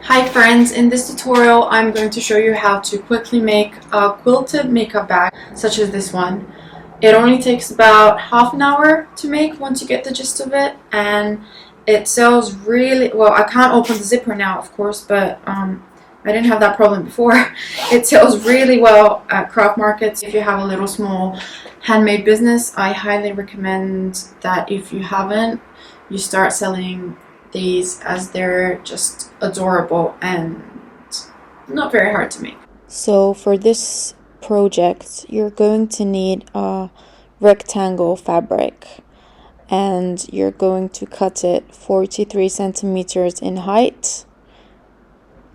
Hi friends, in this tutorial I'm going to show you how to quickly make a quilted makeup bag such as this one. It only takes about half an hour to make once you get the gist of it, and it sells really well. I can't open the zipper now of course, but I didn't have that problem before. It sells really well at craft markets. If you have a little small handmade business, I highly recommend that if you haven't, you start selling these, as they're just adorable and not very hard to make. So for this project, you're going to need a rectangle fabric, and you're going to cut it 43 centimeters in height.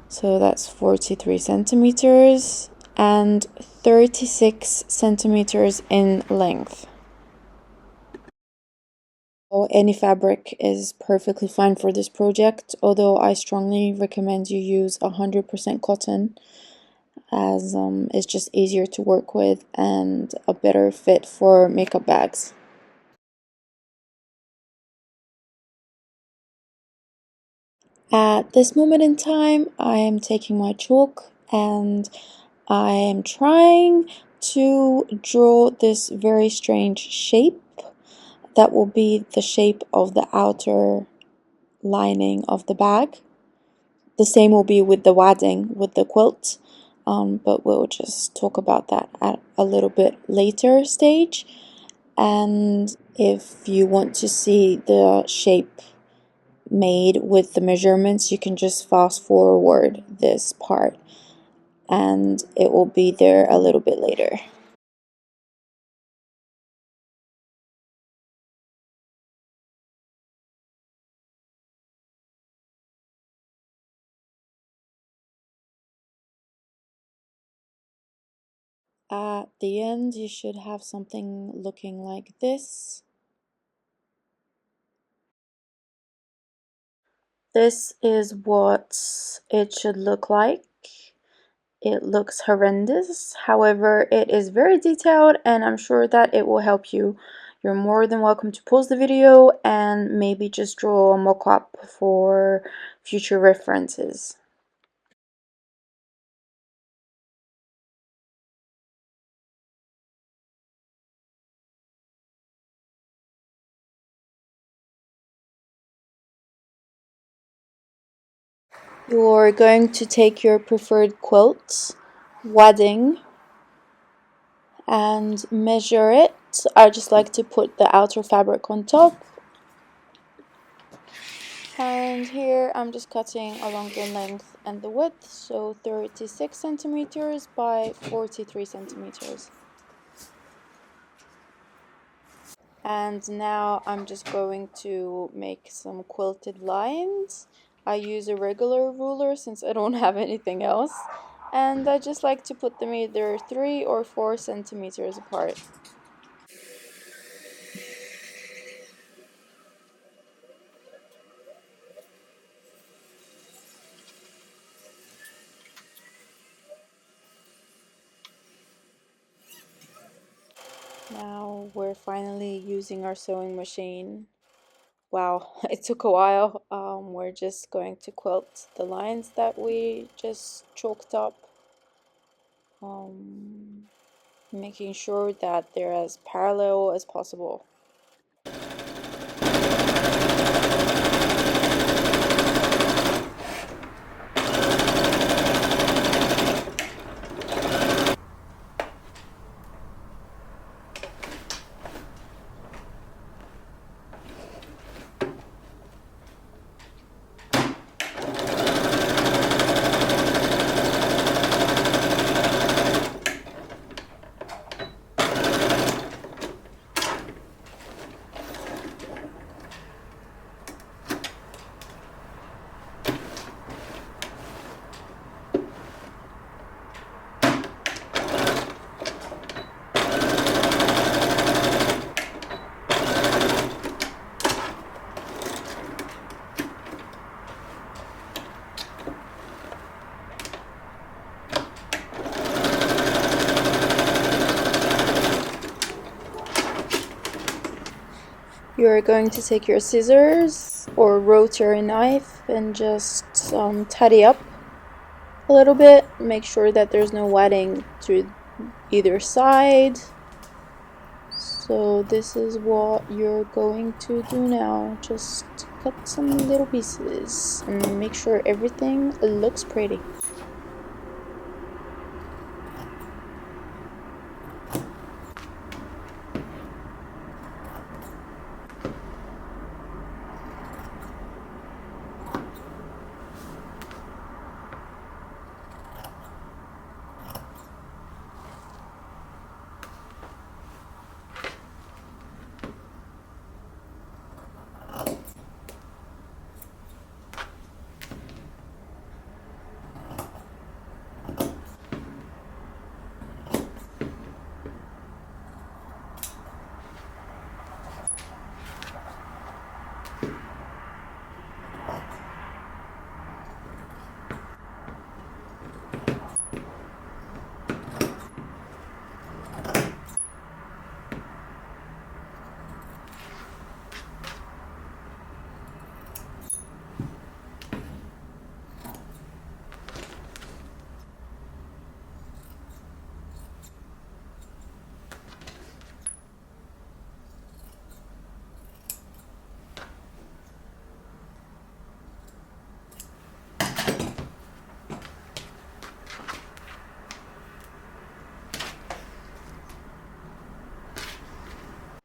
So that's 43 centimeters and 36 centimeters in length. Any fabric is perfectly fine for this project, although I strongly recommend you use 100% cotton, as it's just easier to work with and a better fit for makeup bags. At this moment in time, I am taking my chalk and I am trying to draw this very strange shape that will be the shape of the outer lining of the bag. The same will be with the wadding with the quilt, but we'll just talk about that at a little bit later stage. And if you want to see the shape made with the measurements, you can just fast forward this part and it will be there a little bit later. At the end, you should have something looking like this. This is what it should look like. It looks horrendous, however, it is very detailed and I'm sure that it will help you. You're more than welcome to pause the video and maybe just draw a mock-up for future references. You're going to take your preferred quilt, wadding, and measure it. I just like to put the outer fabric on top. And here I'm just cutting along the length and the width, so 36 centimeters by 43 centimeters. And now I'm just going to make some quilted lines. I use a regular ruler since I don't have anything else, and I just like to put them either 3 or 4 centimeters apart. Now we're finally using our sewing machine. Wow, it took a while. We're just going to quilt the lines that we just chalked up, making sure that they're as parallel as possible. You're going to take your scissors or rotary knife and just tidy up a little bit. Make sure that there's no wetting to either side. So this is what you're going to do now. Just cut some little pieces and make sure everything looks pretty.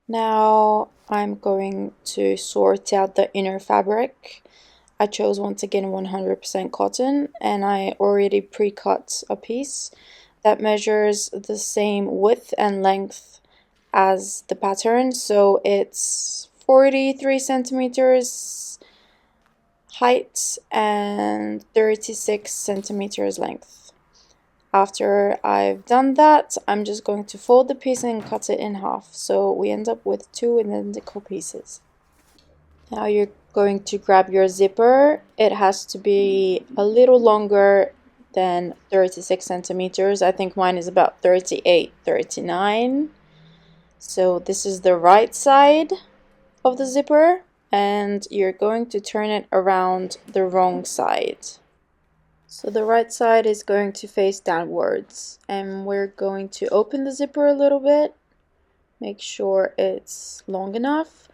Now I'm going to sort out the inner fabric. I chose once again 100% cotton, and I already pre-cut a piece that measures the same width and length as the pattern, so it's 43 centimeters height and 36 centimeters length. After I've done that, I'm just going to fold the piece and cut it in half, so we end up with two identical pieces. Now you're going to grab your zipper. It has to be a little longer than 36 centimeters. I think mine is about 38, 39. So this is the right side of the zipper, and you're going to turn it around the wrong side. So the right side is going to face downwards, and we're going to open the zipper a little bit, make sure it's long enough,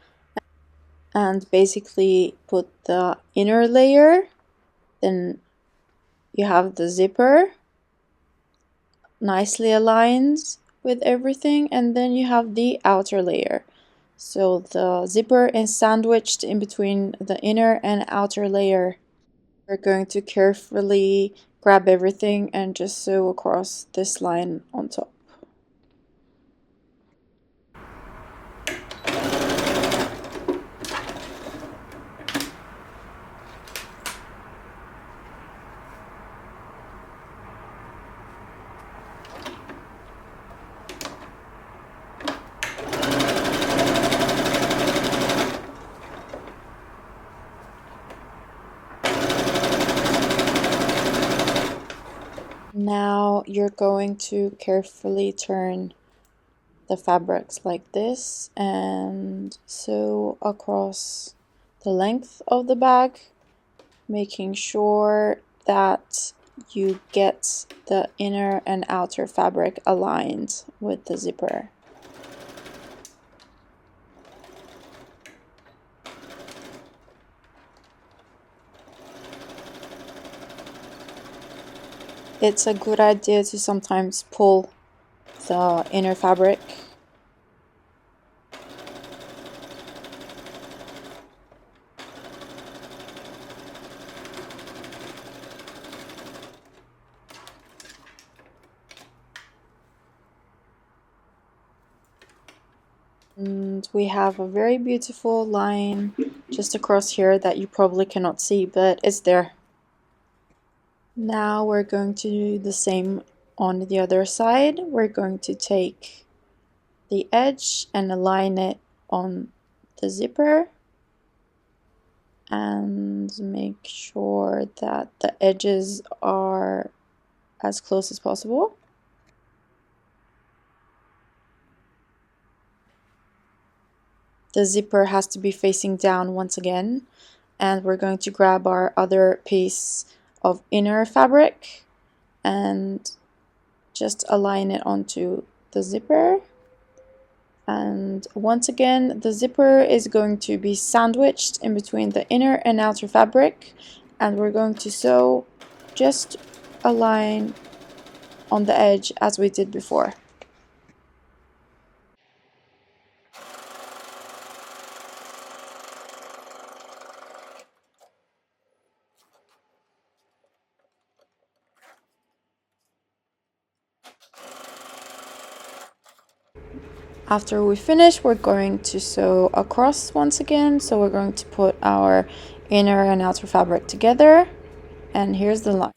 and basically put the inner layer. Then you have the zipper nicely aligned with everything, and then you have the outer layer. So the zipper is sandwiched in between the inner and outer layer. We're going to carefully grab everything and just sew across this line on top. Now you're going to carefully turn the fabrics like this and sew across the length of the bag, making sure that you get the inner and outer fabric aligned with the zipper. It's a good idea to sometimes pull the inner fabric. And we have a very beautiful line just across here that you probably cannot see, but it's there. Now we're going to do the same on the other side. We're going to take the edge and align it on the zipper and make sure that the edges are as close as possible. The zipper has to be facing down once again. and we're going to grab our other piece of inner fabric and just align it onto the zipper. And once again, the zipper is going to be sandwiched in between the inner and outer fabric, and we're going to sew just a line on the edge as we did before. After we finish, we're going to sew across once again. So we're going to put our inner and outer fabric together, and here's the line.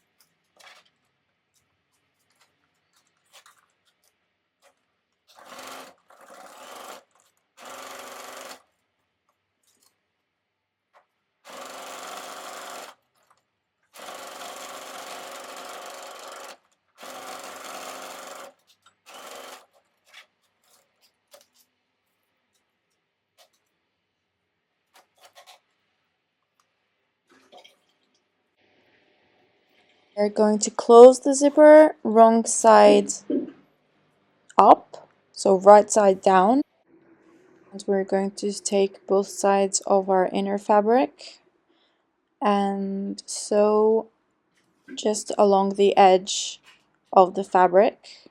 We're going to close the zipper wrong side up, so right side down. And we're going to take both sides of our inner fabric and sew just along the edge of the fabric,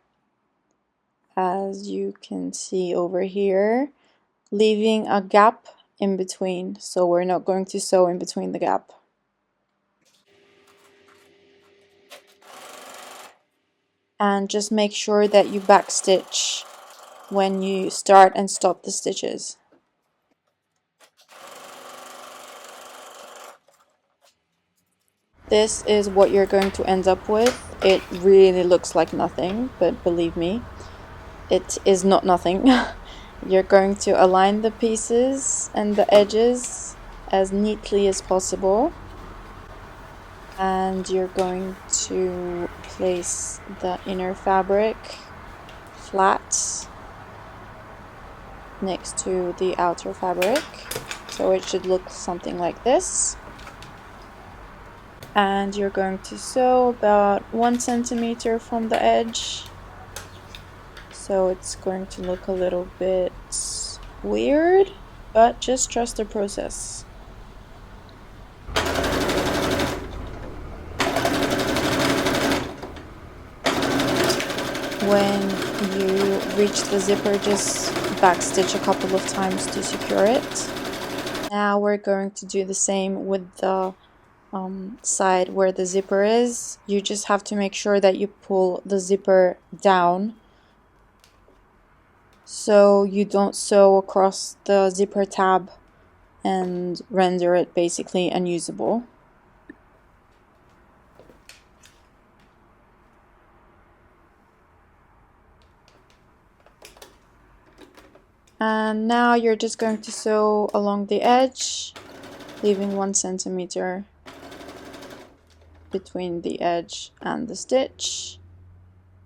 as you can see over here, leaving a gap in between, so we're not going to sew in between the gap. And just make sure that you backstitch when you start and stop the stitches. This is what you're going to end up with. It really looks like nothing, but believe me, it is not nothing. You're going to align the pieces and the edges as neatly as possible, and you're going to place the inner fabric flat next to the outer fabric, so it should look something like this. And you're going to sew about 1 centimeter from the edge, so it's going to look a little bit weird, but just trust the process. When you reach the zipper, just backstitch a couple of times to secure it. Now we're going to do the same with the side where the zipper is. You just have to make sure that you pull the zipper down so you don't sew across the zipper tab and render it basically unusable. And now you're just going to sew along the edge, leaving 1 centimeter between the edge and the stitch,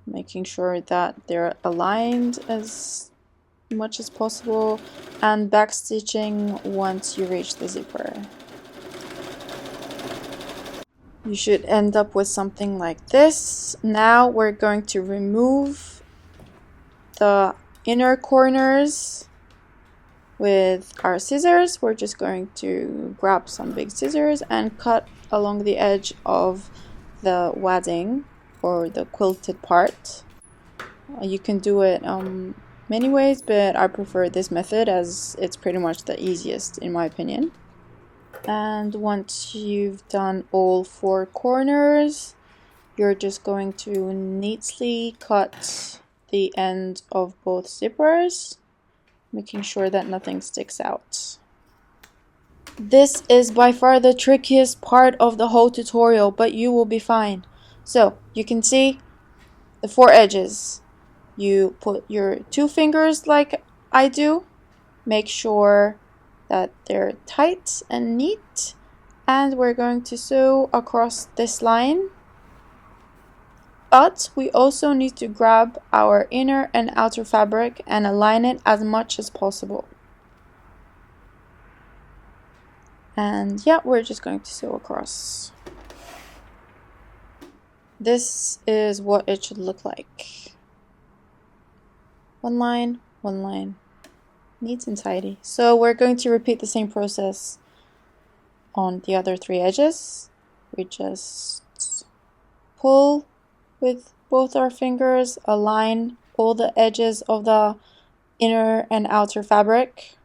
making sure that they're aligned as much as possible, and backstitching once you reach the zipper. You should end up with something like this. Now we're going to remove the inner corners with our scissors. We're just going to grab some big scissors and cut along the edge of the wadding or the quilted part. You can do it many ways, but I prefer this method as it's pretty much the easiest in my opinion. And once you've done all 4 corners, you're just going to neatly cut the end of both zippers, making sure that nothing sticks out. This is by far the trickiest part of the whole tutorial, but you will be fine. So you can see the 4 edges. You put your 2 fingers like I do, make sure that they're tight and neat, and we're going to sew across this line. But we also need to grab our inner and outer fabric and align it as much as possible. And yeah, we're just going to sew across. This is what it should look like. One line, neat and tidy. So we're going to repeat the same process on the other 3 edges. We just pull with both our fingers, align all the edges of the inner and outer fabric,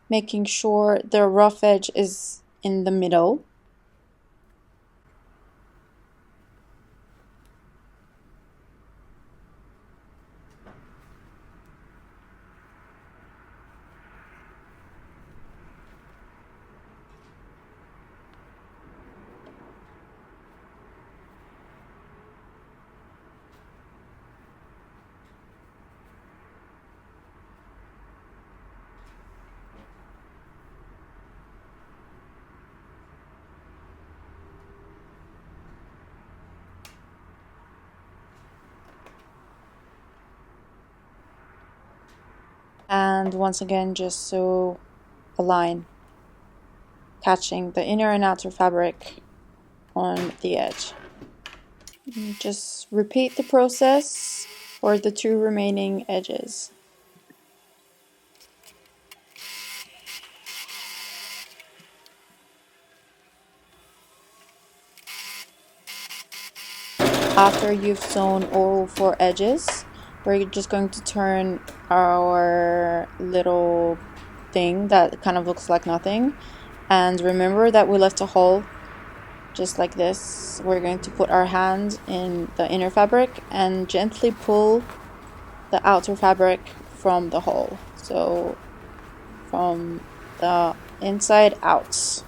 making sure the rough edge is in the middle. And once again, just sew a line, catching the inner and outer fabric on the edge. And just repeat the process for the 2 remaining edges. After you've sewn all 4 edges, we're just going to turn our little thing that kind of looks like nothing. And remember that we left a hole just like this. We're going to put our hand in the inner fabric and gently pull the outer fabric from the hole. So from the inside out.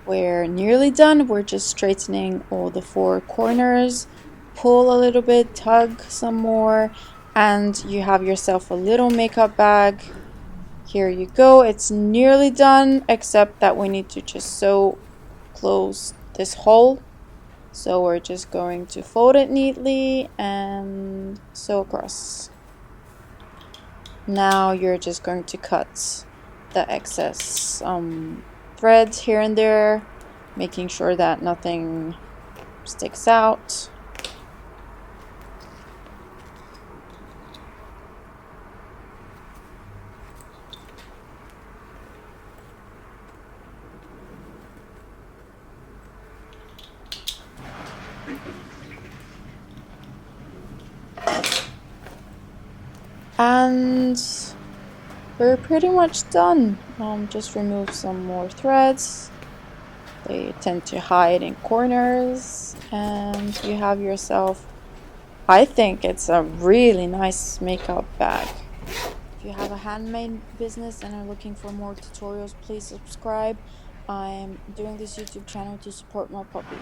We're nearly done. We're just straightening all the 4 corners. Pull a little bit, tug some more, and you have yourself a little makeup bag. Here you go. It's nearly done, except that we need to just sew close this hole. So we're just going to fold it neatly and sew across. Now you're just going to cut the excess threads here and there, making sure that nothing sticks out. And we're pretty much done. Just remove some more threads. They tend to hide in corners, and you have yourself, I think it's a really nice makeup bag. If you have a handmade business and are looking for more tutorials, please subscribe. I'm doing this YouTube channel to support my puppy.